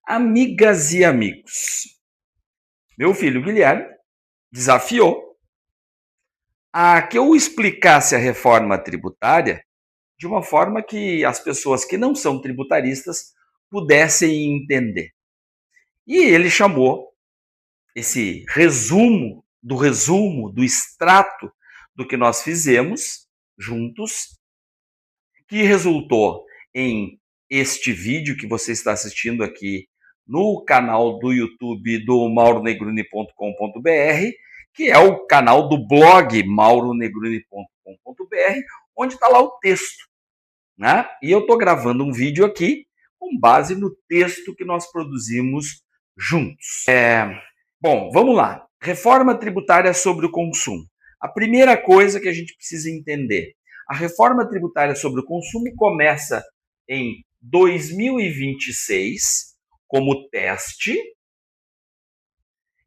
Amigas e amigos, meu filho Guilherme desafiou a que eu explicasse a reforma tributária de uma forma que as pessoas que não são tributaristas pudessem entender. E ele chamou esse resumo, do extrato do que nós fizemos juntos, que resultou em este vídeo que você está assistindo aqui no canal do YouTube do mauronegruni.com.br, que é o canal do blog mauronegruni.com.br, onde está lá o texto, né? E eu estou gravando um vídeo aqui com base no texto que nós produzimos juntos. Bom, vamos lá. Reforma tributária sobre o consumo. A primeira coisa que a gente precisa entender: a reforma tributária sobre o consumo começa em 2026 como teste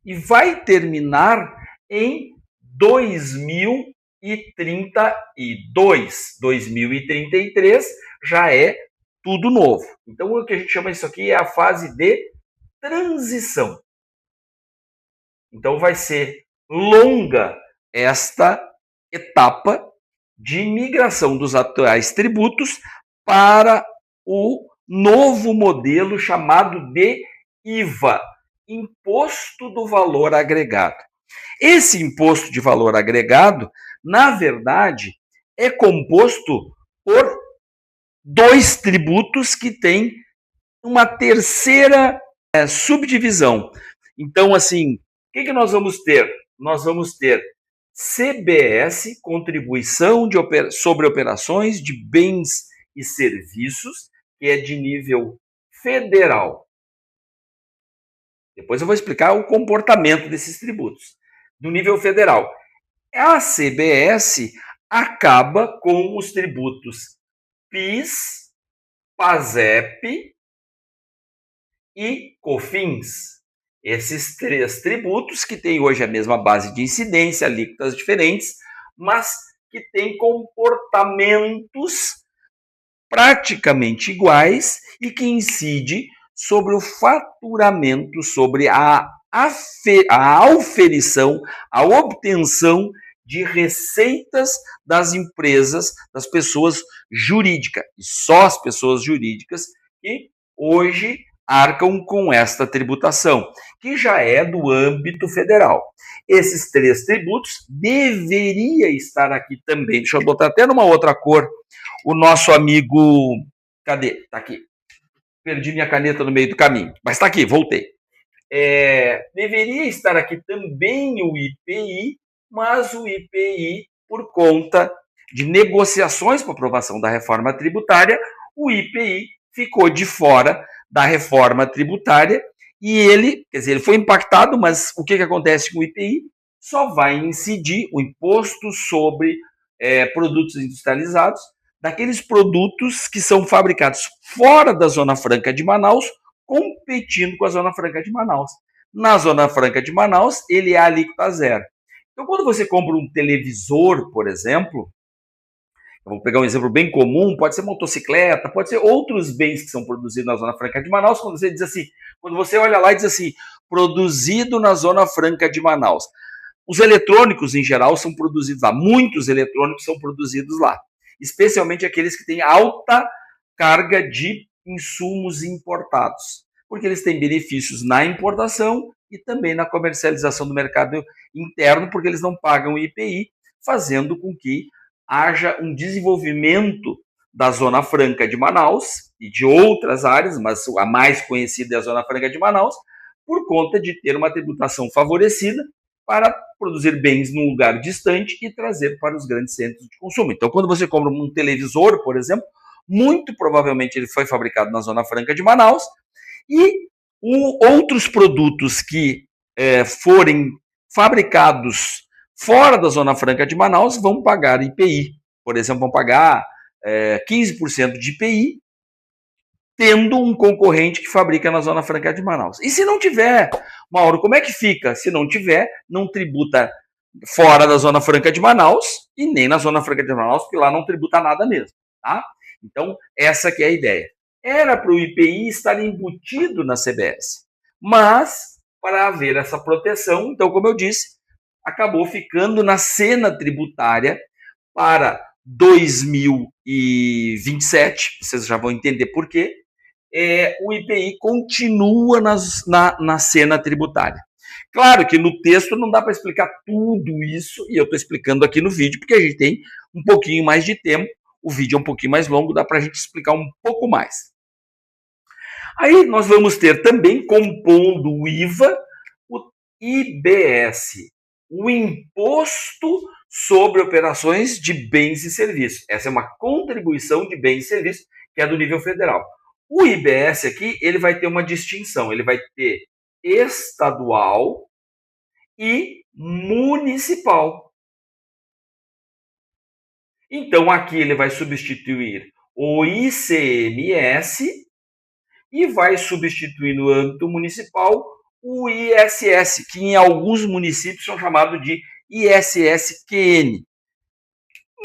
e vai terminar em 2032. 2033 já é tudo novo. Então, o que a gente chama isso aqui é a fase de transição. Então, vai ser longa esta etapa de migração dos atuais tributos para o novo modelo chamado de IVA, Imposto do Valor Agregado. Esse imposto de valor agregado, na verdade, é composto por dois tributos que têm uma terceira subdivisão. Então, assim, o que nós vamos ter? Nós vamos ter CBS, Contribuição sobre Operações de Bens e Serviços, que é de nível federal. Depois eu vou explicar o comportamento desses tributos. Do nível federal. A CBS acaba com os tributos PIS, PASEP e COFINS. Esses três tributos que têm hoje a mesma base de incidência, alíquotas diferentes, mas que têm comportamentos praticamente iguais e que incide sobre o faturamento, sobre a auferição, a obtenção de receitas das empresas, das pessoas jurídicas. E só as pessoas jurídicas que hoje arcam com esta tributação, que já é do âmbito federal. Esses três tributos deveria estar aqui também. Deixa eu botar até numa outra cor. O nosso amigo... Cadê? Tá aqui. Perdi minha caneta no meio do caminho. Mas tá aqui, voltei. Deveria estar aqui também o IPI, mas o IPI, por conta de negociações para aprovação da reforma tributária, o IPI ficou de fora da reforma tributária e ele foi impactado, mas o que acontece com o IPI? Só vai incidir o imposto sobre produtos industrializados, daqueles produtos que são fabricados fora da Zona Franca de Manaus, competindo com a Zona Franca de Manaus. Na Zona Franca de Manaus, ele é alíquota zero. Então, quando você compra um televisor, por exemplo, eu vou pegar um exemplo bem comum, pode ser motocicleta, pode ser outros bens que são produzidos na Zona Franca de Manaus, quando você diz assim, quando você olha lá e diz assim, produzido na Zona Franca de Manaus. Os eletrônicos, em geral, são produzidos lá. Muitos eletrônicos são produzidos lá, especialmente aqueles que têm alta carga de insumos importados, porque eles têm benefícios na importação e também na comercialização do mercado interno, porque eles não pagam IPI, fazendo com que haja um desenvolvimento da Zona Franca de Manaus e de outras áreas, mas a mais conhecida é a Zona Franca de Manaus, por conta de ter uma tributação favorecida para produzir bens num lugar distante e trazer para os grandes centros de consumo. Então, quando você compra um televisor, por exemplo, muito provavelmente ele foi fabricado na Zona Franca de Manaus e outros produtos que forem fabricados fora da Zona Franca de Manaus vão pagar IPI. Por exemplo, vão pagar 15% de IPI tendo um concorrente que fabrica na Zona Franca de Manaus. E se não tiver, Mauro, como é que fica? Se não tiver, não tributa fora da Zona Franca de Manaus e nem na Zona Franca de Manaus, porque lá não tributa nada mesmo, tá? Então, essa que é a ideia. Era para o IPI estar embutido na CBS, mas para haver essa proteção, então, como eu disse, acabou ficando na cena tributária para 2027, vocês já vão entender por quê, o IPI continua na cena tributária. Claro que no texto não dá para explicar tudo isso, e eu estou explicando aqui no vídeo, porque a gente tem um pouquinho mais de tempo, o vídeo é um pouquinho mais longo, dá para a gente explicar um pouco mais. Aí nós vamos ter também, compondo o IVA, o IBS, o Imposto sobre Operações de Bens e Serviços. Essa é uma contribuição de bens e serviços que é do nível federal. O IBS aqui, ele vai ter uma distinção, ele vai ter estadual e municipal. Então, aqui ele vai substituir o ICMS e vai substituir no âmbito municipal o ISS, que em alguns municípios são chamados de ISS-QN.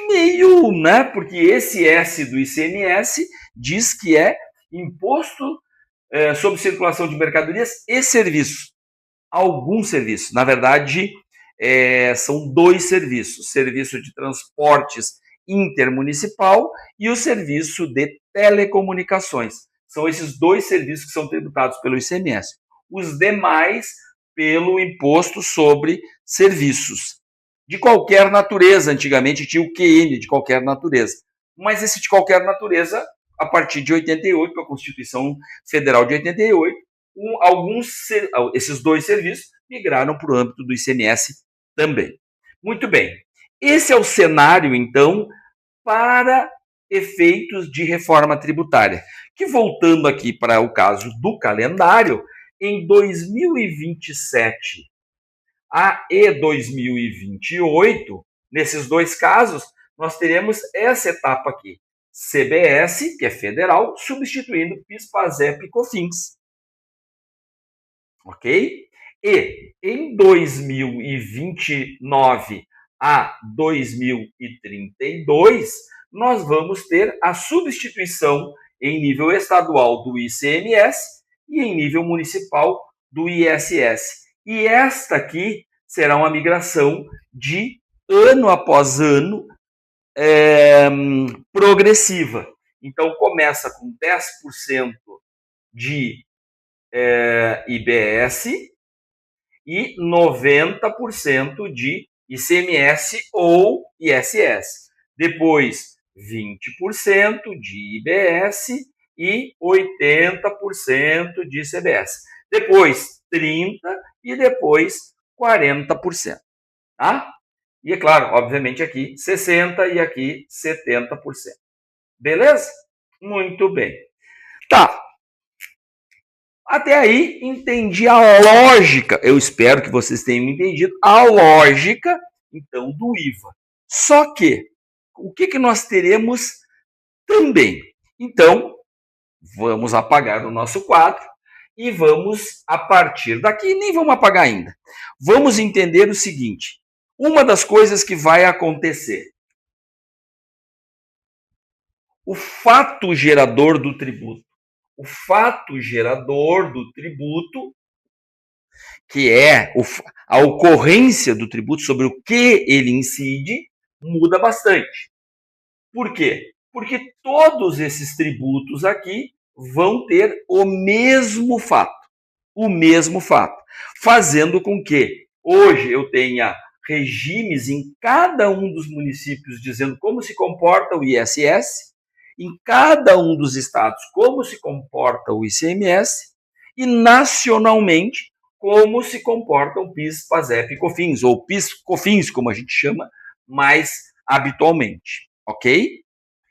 Meio, né? Porque esse S do ICMS diz que é Imposto sobre Circulação de Mercadorias e Serviços. Alguns serviços. Na verdade, são dois serviços. Serviço de transportes intermunicipal e o serviço de telecomunicações. São esses dois serviços que são tributados pelo ICMS. Os demais, pelo Imposto sobre Serviços. De qualquer natureza. Antigamente tinha o QN, de qualquer natureza. Mas esse de qualquer natureza, a partir de 88, a Constituição Federal de 88, esses dois serviços migraram para o âmbito do ICMS também. Muito bem. Esse é o cenário, então, para efeitos de reforma tributária. Que, voltando aqui para o caso do calendário, em 2027 e 2028, nesses dois casos, nós teremos essa etapa aqui. CBS, que é federal, substituindo PIS, PASEP e COFINS. Ok? E em 2029 a 2032, nós vamos ter a substituição em nível estadual do ICMS e em nível municipal do ISS. E esta aqui será uma migração de ano após ano progressiva. Então, começa com 10% de IBS e 90% de ICMS ou ISS. Depois, 20% de IBS e 80% de ICBS. Depois, 30% e depois 40%. Tá? E é claro, obviamente aqui 60% e aqui 70%. Beleza? Muito bem. Tá. Até aí, entendi a lógica. Eu espero que vocês tenham entendido a lógica, então, do IVA. Só que, o que nós teremos também? Então, vamos apagar o nosso quadro e vamos, a partir daqui, nem vamos apagar ainda. Vamos entender o seguinte. Uma das coisas que vai acontecer. O fato gerador do tributo. O fato gerador do tributo, que é a ocorrência do tributo sobre o que ele incide, muda bastante. Por quê? Porque todos esses tributos aqui vão ter o mesmo fato. O mesmo fato. Fazendo com que hoje eu tenha regimes em cada um dos municípios dizendo como se comporta o ISS, em cada um dos estados como se comporta o ICMS e nacionalmente como se comporta o PIS, PASEP e COFINS, ou PIS, COFINS, como a gente chama mais habitualmente, ok?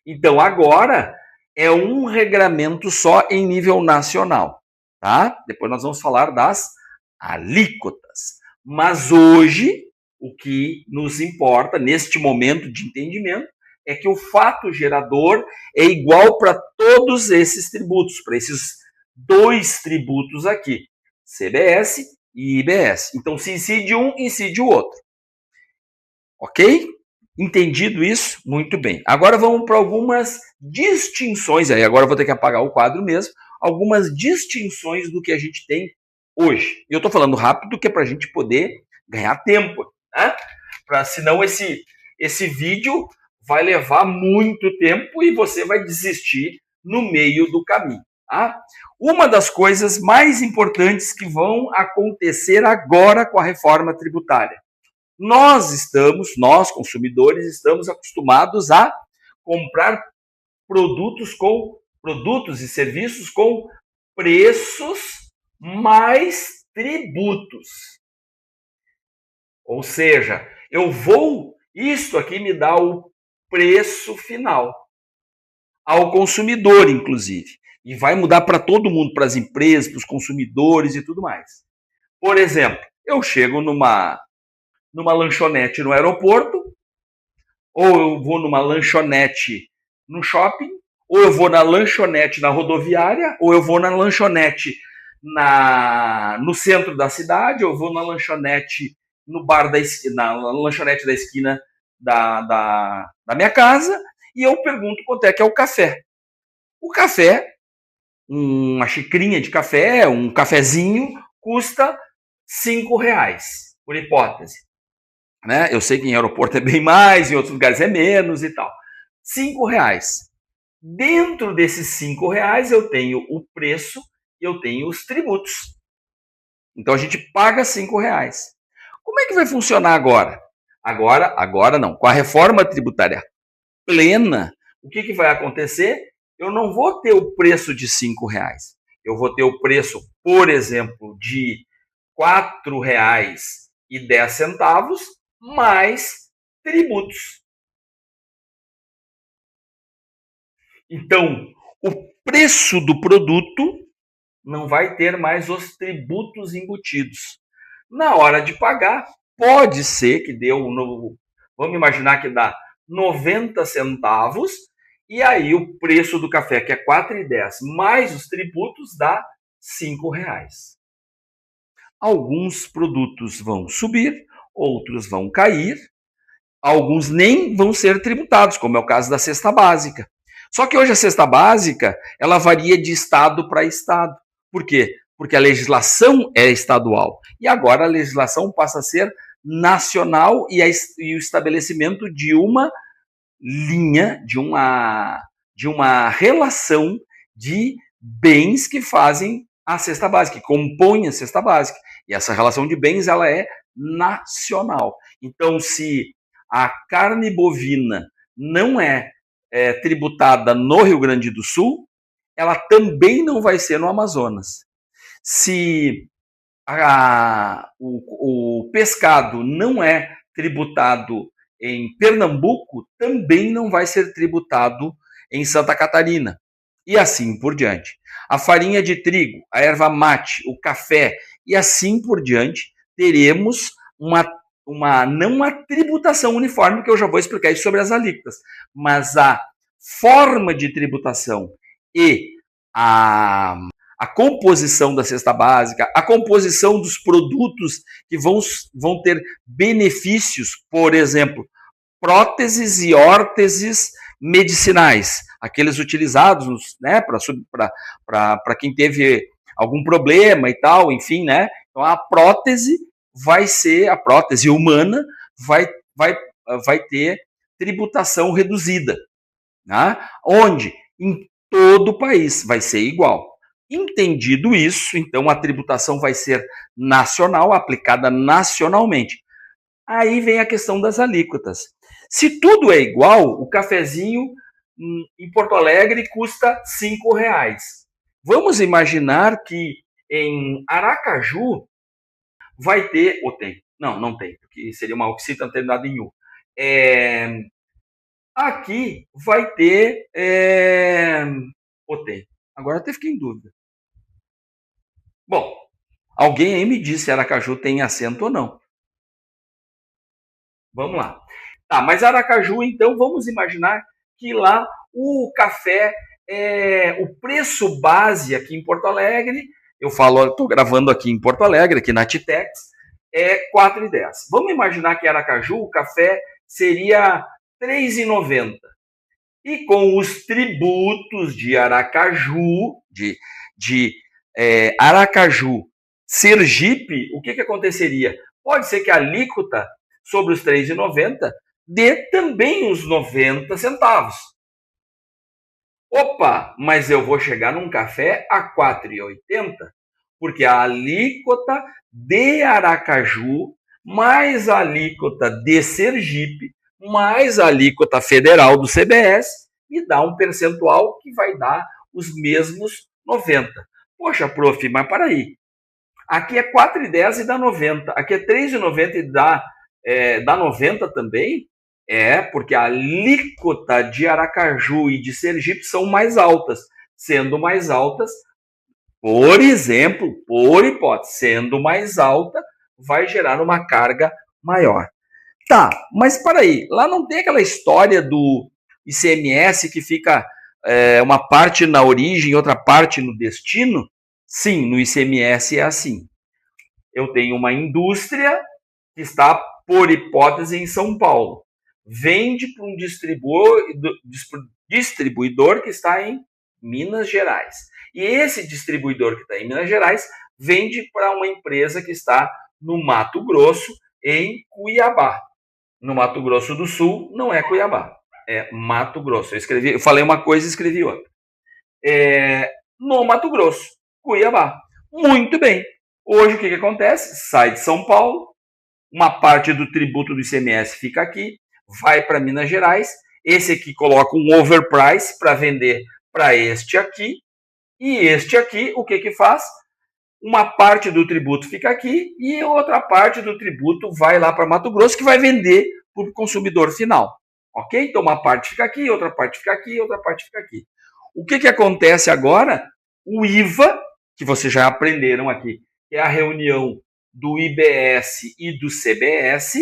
Então, agora é um regramento só em nível nacional, tá? Depois nós vamos falar das alíquotas. Mas hoje, o que nos importa, neste momento de entendimento, é que o fato gerador é igual para todos esses tributos, para esses dois tributos aqui, CBS e IBS. Então, se incide um, incide o outro. Ok? Entendido isso? Muito bem. Agora vamos para algumas distinções. Aí agora eu vou ter que apagar o quadro mesmo. Algumas distinções do que a gente tem hoje. Eu estou falando rápido que é para a gente poder ganhar tempo, né? Senão esse vídeo vai levar muito tempo e você vai desistir no meio do caminho. Tá? Uma das coisas mais importantes que vão acontecer agora com a reforma tributária. Nós consumidores, estamos acostumados a comprar produtos e serviços com preços mais tributos. Ou seja, isso aqui me dá o preço final ao consumidor, inclusive. E vai mudar para todo mundo, para as empresas, para os consumidores e tudo mais. Por exemplo, eu chego numa lanchonete no aeroporto, ou eu vou numa lanchonete no shopping, ou eu vou na lanchonete na rodoviária, ou eu vou na lanchonete no centro da cidade, ou eu vou na lanchonete no bar na lanchonete da esquina da minha casa, e eu pergunto quanto é que é o café. O café, uma xicrinha de café, um cafezinho, custa R$5, por hipótese. Né? Eu sei que em aeroporto é bem mais, em outros lugares é menos e tal. R$5. Dentro desses R$5 eu tenho o preço e eu tenho os tributos. Então a gente paga R$5. Como é que vai funcionar agora? Agora não. Com a reforma tributária plena, o que vai acontecer? Eu não vou ter o preço de R$5. Eu vou ter o preço, por exemplo, de R$4,10 mais tributos. Então, o preço do produto não vai ter mais os tributos embutidos. Na hora de pagar, pode ser que dê vamos imaginar que dá 90 centavos, e aí o preço do café, que é R$4,10, mais os tributos, dá R$5. Alguns produtos vão subir, outros vão cair, alguns nem vão ser tributados, como é o caso da cesta básica. Só que hoje a cesta básica, ela varia de estado para estado. Por quê? Porque a legislação é estadual. E agora a legislação passa a ser nacional e o estabelecimento de uma linha, de uma relação de bens que fazem a cesta básica, que compõem a cesta básica. E essa relação de bens, ela é nacional. Então, se a carne bovina não é tributada no Rio Grande do Sul, ela também não vai ser no Amazonas. Se o pescado não é tributado em Pernambuco, também não vai ser tributado em Santa Catarina. E assim por diante. A farinha de trigo, a erva mate, o café e assim por diante, teremos não uma tributação uniforme, que eu já vou explicar isso sobre as alíquotas, mas a forma de tributação e a composição da cesta básica, a composição dos produtos que vão ter benefícios, por exemplo, próteses e órteses medicinais, aqueles utilizados, né, para quem teve algum problema e tal, enfim, né? Então a prótese a prótese humana vai ter tributação reduzida, né? Onde em todo o país vai ser igual. Entendido isso, então a tributação vai ser nacional, aplicada nacionalmente. Aí vem a questão das alíquotas. Se tudo é igual, o cafezinho em Porto Alegre custa R$5. Vamos imaginar que em Aracaju vai ter, ou tem, não tem, porque seria uma oxítona terminada em U. Aqui vai ter, ou tem. Agora até fiquei em dúvida. Bom, alguém aí me disse se Aracaju tem acento ou não. Vamos lá. Tá, mas Aracaju, então, vamos imaginar que lá o café, o preço base aqui em Porto Alegre, eu estou gravando aqui em Porto Alegre, aqui na Titex, é R$ 4,10. Vamos imaginar que Aracaju, o café seria R$ 3,90. E com os tributos de Aracaju, Aracaju, Sergipe, o que aconteceria? Pode ser que a alíquota sobre os R$ 3,90 dê também os 90 centavos. Opa, mas eu vou chegar num café a R$ 4,80, porque a alíquota de Aracaju, mais a alíquota de Sergipe, mais a alíquota federal do CBS, me dá um percentual que vai dar os mesmos 90. Poxa, prof, mas para aí. Aqui é 4,10 e dá 90. Aqui é 3,90 e dá 90 também. Porque a alíquota de Aracaju e de Sergipe são mais altas. Sendo mais altas, por exemplo, por hipótese, sendo mais alta, vai gerar uma carga maior. Tá, mas para aí, lá não tem aquela história do ICMS que fica uma parte na origem e outra parte no destino? Sim, no ICMS é assim. Eu tenho uma indústria que está, por hipótese, em São Paulo. Vende para um distribuidor que está em Minas Gerais. E esse distribuidor que está em Minas Gerais vende para uma empresa que está no Mato Grosso, em Cuiabá. No Mato Grosso do Sul, não é Cuiabá, é Mato Grosso. Eu falei uma coisa e escrevi outra. No Mato Grosso, Cuiabá. Muito bem. Hoje o que acontece? Sai de São Paulo, uma parte do tributo do ICMS fica aqui, vai para Minas Gerais, esse aqui coloca um overprice para vender para este aqui, e este aqui, o que faz? Uma parte do tributo fica aqui e outra parte do tributo vai lá para Mato Grosso, que vai vender para o consumidor final. Ok? Então, uma parte fica aqui, outra parte fica aqui, outra parte fica aqui. O que acontece agora? O IVA, que vocês já aprenderam aqui, que é a reunião do IBS e do CBS,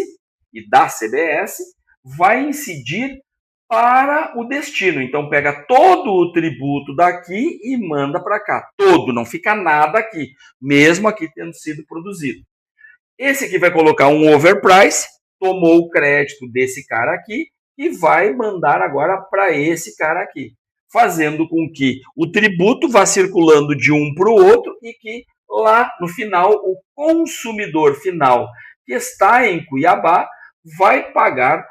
e da CBS, vai incidir para o destino. Então, pega todo o tributo daqui e manda para cá. Todo, não fica nada aqui, mesmo aqui tendo sido produzido. Esse aqui vai colocar um overprice, tomou o crédito desse cara aqui e vai mandar agora para esse cara aqui, fazendo com que o tributo vá circulando de um para o outro e que lá no final o consumidor final que está em Cuiabá vai pagar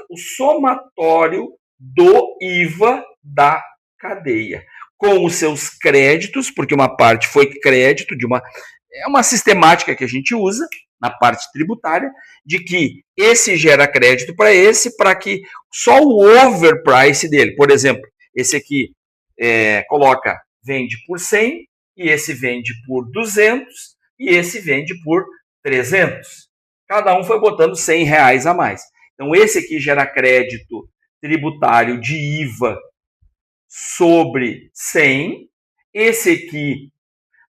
o somatório do IVA da cadeia, com os seus créditos, porque uma parte foi crédito é uma sistemática que a gente usa na parte tributária, de que esse gera crédito para que só o overprice dele, por exemplo, esse aqui vende por 100, e esse vende por 200, e esse vende por 300. Cada um foi botando R$100 a mais. Então, esse aqui gera crédito tributário de IVA sobre 100. Esse aqui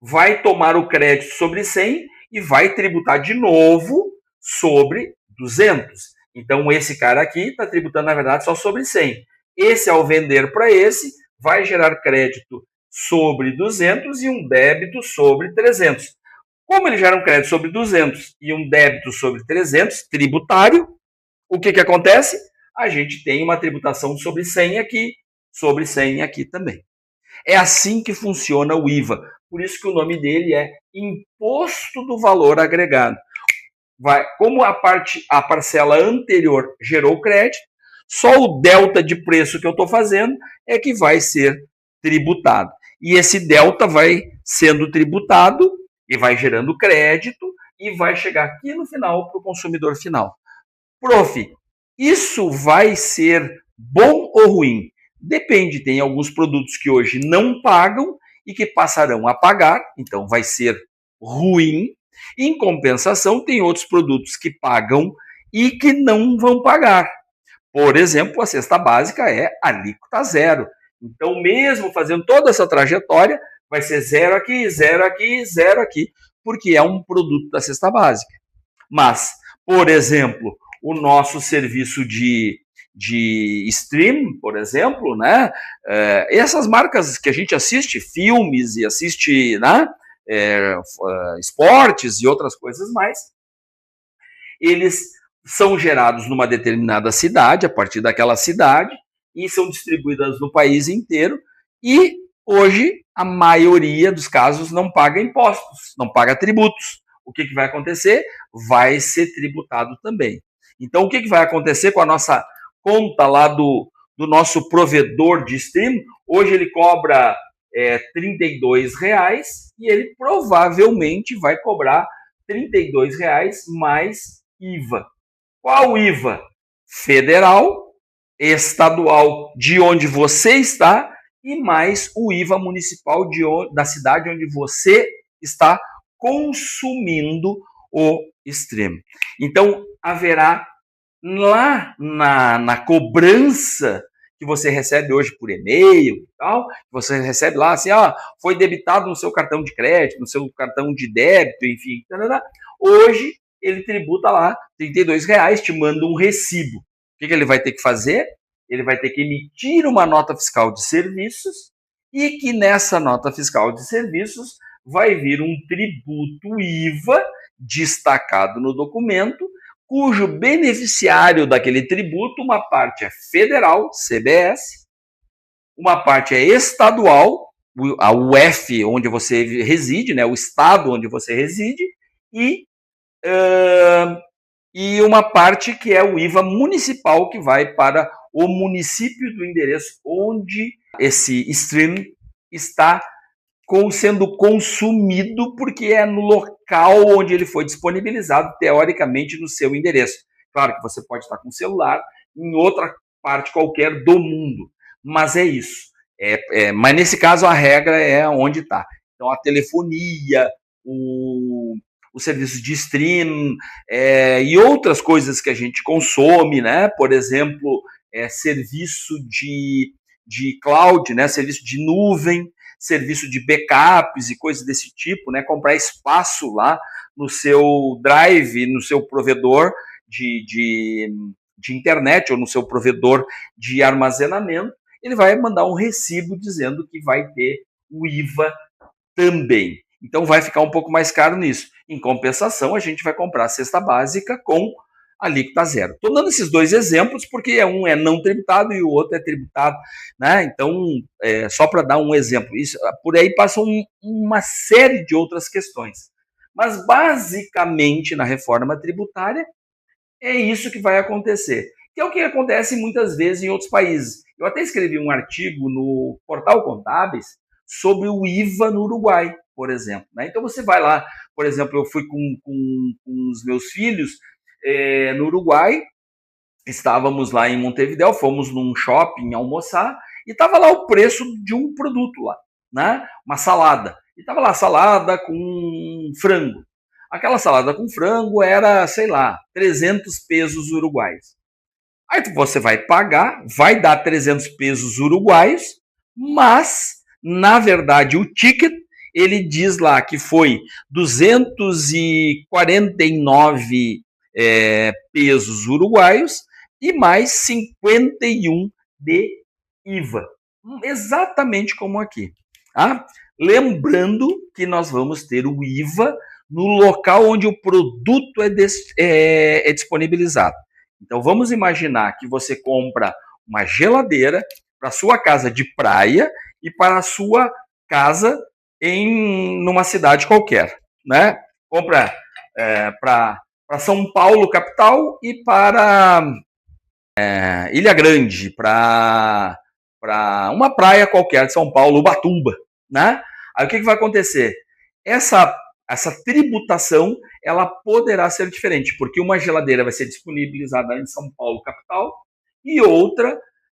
vai tomar o crédito sobre 100 e vai tributar de novo sobre 200. Então, esse cara aqui está tributando, na verdade, só sobre 100. Esse, ao vender para esse, vai gerar crédito sobre 200 e um débito sobre 300. Como ele gera um crédito sobre 200 e um débito sobre 300, tributário, o que acontece? A gente tem uma tributação sobre 100 aqui, sobre 100 aqui também. É assim que funciona o IVA. Por isso que o nome dele é Imposto do Valor Agregado. Como a parcela anterior gerou crédito, só o delta de preço que eu estou fazendo é que vai ser tributado. E esse delta vai sendo tributado e vai gerando crédito e vai chegar aqui no final para o consumidor final. Prof, isso vai ser bom ou ruim? Depende, tem alguns produtos que hoje não pagam e que passarão a pagar, então vai ser ruim. Em compensação, tem outros produtos que pagam e que não vão pagar. Por exemplo, a cesta básica é alíquota zero. Então, mesmo fazendo toda essa trajetória, vai ser zero aqui, zero aqui, zero aqui, porque é um produto da cesta básica. Mas, por exemplo, o nosso serviço de stream, por exemplo, né? Essas marcas que a gente assiste filmes e assiste, né? Esportes e outras coisas mais, eles são gerados numa determinada cidade, a partir daquela cidade, e são distribuídas no país inteiro, e hoje a maioria dos casos não paga impostos, não paga tributos. O que vai acontecer? Vai ser tributado também. Então, o que vai acontecer com a nossa conta lá do nosso provedor de stream? Hoje ele cobra R$32 e ele provavelmente vai cobrar R$32 mais IVA. Qual IVA? Federal, estadual de onde você está e mais o IVA municipal da cidade onde você está consumindo o stream. Então, haverá lá na cobrança que você recebe hoje por e-mail e tal, você recebe lá assim, foi debitado no seu cartão de crédito, no seu cartão de débito, enfim. Hoje ele tributa lá R$32, te manda um recibo. O que ele vai ter que fazer? Ele vai ter que emitir uma nota fiscal de serviços e que nessa nota fiscal de serviços vai vir um tributo IVA destacado no documento, cujo beneficiário daquele tributo, uma parte é federal, CBS, uma parte é estadual, a UF, onde você reside, né, o estado onde você reside, e uma parte que é o IVA municipal, que vai para o município do endereço onde esse stream está sendo consumido, porque é no local onde ele foi disponibilizado, teoricamente, no seu endereço. Claro que você pode estar com o celular em outra parte qualquer do mundo, mas é isso. Mas nesse caso a regra é onde está. Então a telefonia, o serviço de stream e outras coisas que a gente consome, né? Por exemplo, serviço de cloud, né? Serviço de nuvem, serviço de backups e coisas desse tipo, né? Comprar espaço lá no seu drive, no seu provedor de internet ou no seu provedor de armazenamento, ele vai mandar um recibo dizendo que vai ter o IVA também. Então vai ficar um pouco mais caro nisso. Em compensação, a gente vai comprar a cesta básica com alíquota zero. Estou dando esses dois exemplos porque um é não tributado e o outro é tributado, né? Então, só para dar um exemplo, por aí passam uma série de outras questões. Mas, basicamente, na reforma tributária, é isso que vai acontecer. Que é o que acontece muitas vezes em outros países. Eu até escrevi um artigo no Portal Contábeis sobre o IVA no Uruguai, por exemplo, né? Então, você vai lá, por exemplo, eu fui com os meus filhos no Uruguai, estávamos lá em Montevidéu, fomos num shopping almoçar e estava lá o preço de um produto lá, né? Uma salada. E estava lá salada com frango. Aquela salada com frango era, sei lá, 300 pesos uruguaios. Aí você vai pagar, vai dar 300 pesos uruguaios, mas, na verdade, o ticket, ele diz lá que foi 249 pesos uruguaios e mais 51 de IVA. Exatamente como aqui. Tá? Lembrando que nós vamos ter o IVA no local onde o produto é disponibilizado. Então, vamos imaginar que você compra uma geladeira para a sua casa de praia e para a sua casa numa cidade qualquer, né? Compra para São Paulo, capital, e para Ilha Grande, para uma praia qualquer de São Paulo, Ubatuba, né? Aí o que vai acontecer? Essa tributação, ela poderá ser diferente, porque uma geladeira vai ser disponibilizada em São Paulo, capital, e outra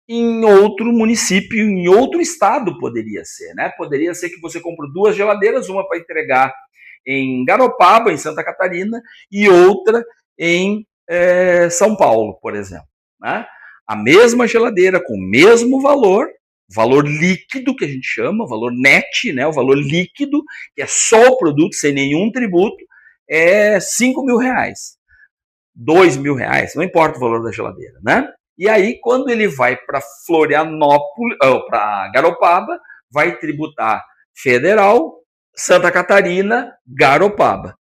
em outro município, em outro estado poderia ser, né? Poderia ser que você compre 2 geladeiras, uma para entregar em Garopaba, em Santa Catarina, e outra em São Paulo, por exemplo, né? A mesma geladeira com o mesmo valor líquido, que a gente chama, valor net, né? O valor líquido, que é só o produto, sem nenhum tributo, é R$5.000. R$ 2.000, não importa o valor da geladeira, né? E aí, quando ele vai para Florianópolis, para Garopaba, vai tributar federal, Santa Catarina, Garopaba.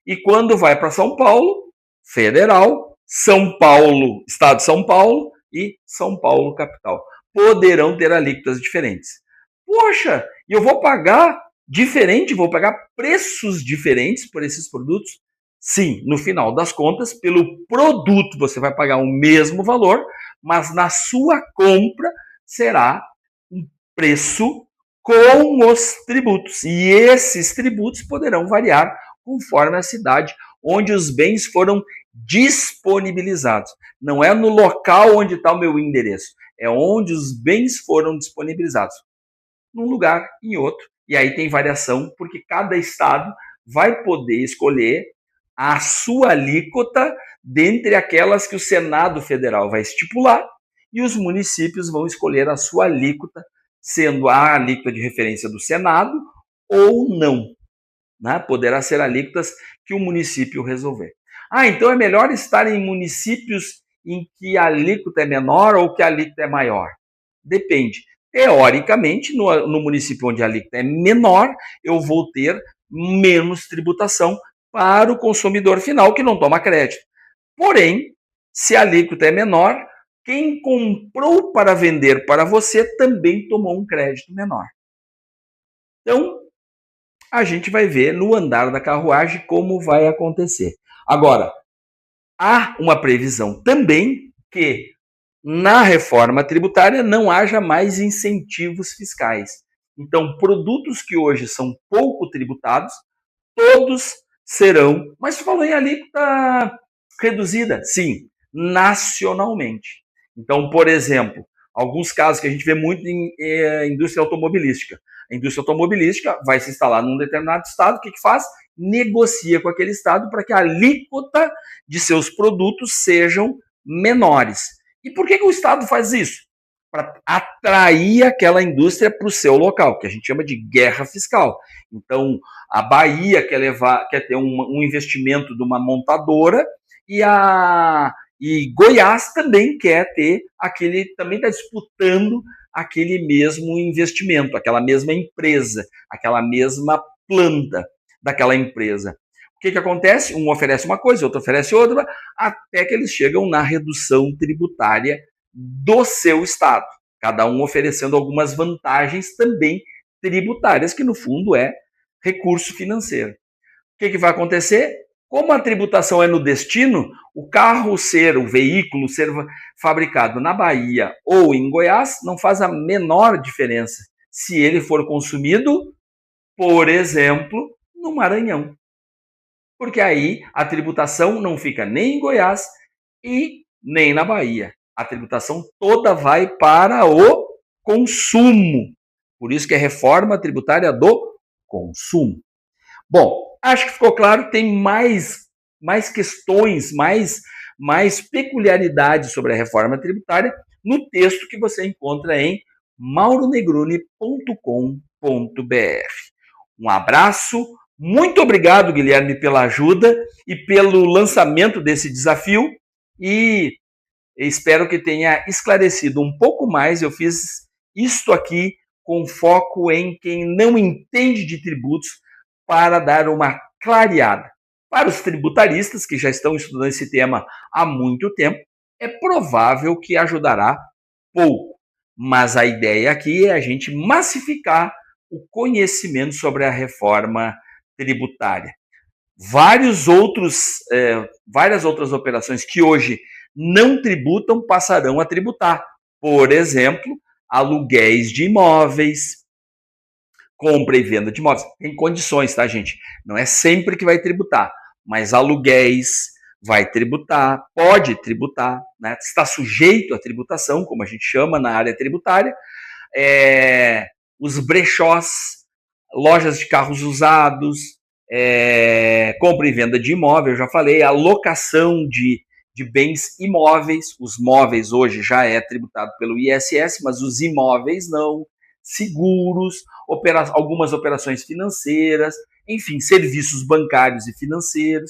E quando vai para São Paulo, federal, São Paulo, estado de São Paulo e São Paulo, capital. Poderão ter alíquotas diferentes. Poxa, e eu vou pagar diferente, vou pagar preços diferentes por esses produtos? Sim, no final das contas, pelo produto você vai pagar o mesmo valor, mas na sua compra será um preço com os tributos. E esses tributos poderão variar conforme a cidade onde os bens foram disponibilizados. Não é no local onde está o meu endereço, é onde os bens foram disponibilizados. Num lugar, em outro. E aí tem variação, porque cada estado vai poder escolher a sua alíquota dentre aquelas que o Senado Federal vai estipular, e os municípios vão escolher a sua alíquota, sendo a alíquota de referência do Senado ou não. Né? Poderá ser alíquotas que o município resolver. Então é melhor estar em municípios em que a alíquota é menor ou que a alíquota é maior? Depende. Teoricamente, no município onde a alíquota é menor, eu vou ter menos tributação para o consumidor final que não toma crédito. Porém, se a alíquota é menor, quem comprou para vender para você também tomou um crédito menor. Então, a gente vai ver no andar da carruagem como vai acontecer. Agora, há uma previsão também que na reforma tributária não haja mais incentivos fiscais. Então, produtos que hoje são pouco tributados, todos serão, mas você falou em alíquota reduzida, sim, nacionalmente. Então, por exemplo, alguns casos que a gente vê muito em indústria automobilística. A indústria automobilística vai se instalar num determinado estado, o que faz? Negocia com aquele estado para que a alíquota de seus produtos sejam menores. E por que o estado faz isso? Para atrair aquela indústria para o seu local, que a gente chama de guerra fiscal. Então, a Bahia quer ter um investimento de uma montadora e Goiás também quer ter também está disputando aquele mesmo investimento, aquela mesma empresa, aquela mesma planta daquela empresa. O que acontece? Um oferece uma coisa, outro oferece outra, até que eles chegam na redução tributária do seu estado, cada um oferecendo algumas vantagens também tributárias, que no fundo é recurso financeiro. O que vai acontecer? Como a tributação é no destino, o veículo ser fabricado na Bahia ou em Goiás não faz a menor diferença se ele for consumido, por exemplo, no Maranhão. Porque aí a tributação não fica nem em Goiás e nem na Bahia. A tributação toda vai para o consumo. Por isso que é reforma tributária do consumo. Bom, acho que ficou claro, tem mais questões, mais peculiaridades sobre a reforma tributária no texto que você encontra em mauronegroni.com.br. Um abraço, muito obrigado, Guilherme, pela ajuda e pelo lançamento desse desafio, e espero que tenha esclarecido um pouco mais. Eu fiz isto aqui com foco em quem não entende de tributos, para dar uma clareada. Para os tributaristas que já estão estudando esse tema há muito tempo, é provável que ajudará pouco. Mas a ideia aqui é a gente massificar o conhecimento sobre a reforma tributária. Várias outras operações que hoje não tributam passarão a tributar. Por exemplo, aluguéis de imóveis, compra e venda de imóveis. Tem condições, tá, gente? Não é sempre que vai tributar, mas aluguéis vai tributar, pode tributar, né? Está sujeito à tributação, como a gente chama na área tributária. Os brechós, lojas de carros usados, compra e venda de imóvel, eu já falei, a locação de bens imóveis. Os móveis hoje já é tributado pelo ISS, mas os imóveis não. Seguros, algumas operações financeiras, enfim, serviços bancários e financeiros,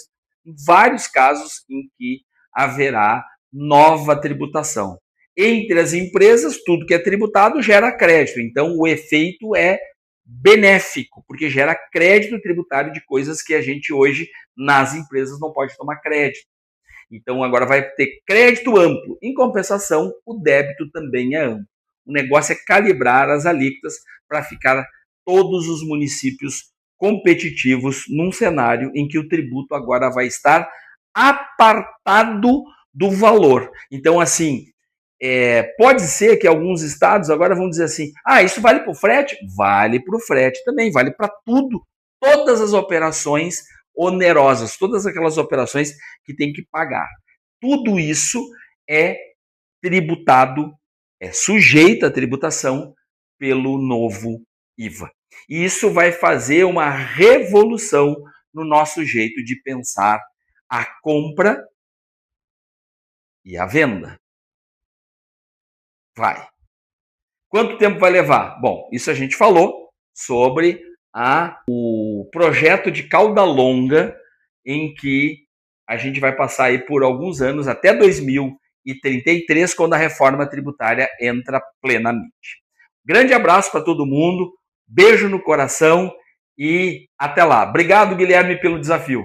vários casos em que haverá nova tributação. Entre as empresas, tudo que é tributado gera crédito, então o efeito é benéfico, porque gera crédito tributário de coisas que a gente hoje nas empresas não pode tomar crédito. Então agora vai ter crédito amplo. Em compensação, o débito também é amplo. O negócio é calibrar as alíquotas para ficar todos os municípios competitivos num cenário em que o tributo agora vai estar apartado do valor. Então, assim, pode ser que alguns estados agora vão dizer assim, isso vale para o frete? Vale para o frete também, vale para tudo, todas as operações onerosas, todas aquelas operações que tem que pagar. Tudo isso é tributado, é sujeito à tributação pelo novo IVA. E isso vai fazer uma revolução no nosso jeito de pensar a compra e a venda. Vai. Quanto tempo vai levar? Bom, isso a gente falou sobre o projeto de cauda longa, em que a gente vai passar aí por alguns anos, até 2033, quando a reforma tributária entra plenamente. Grande abraço para todo mundo, beijo no coração e até lá. Obrigado, Guilherme, pelo desafio.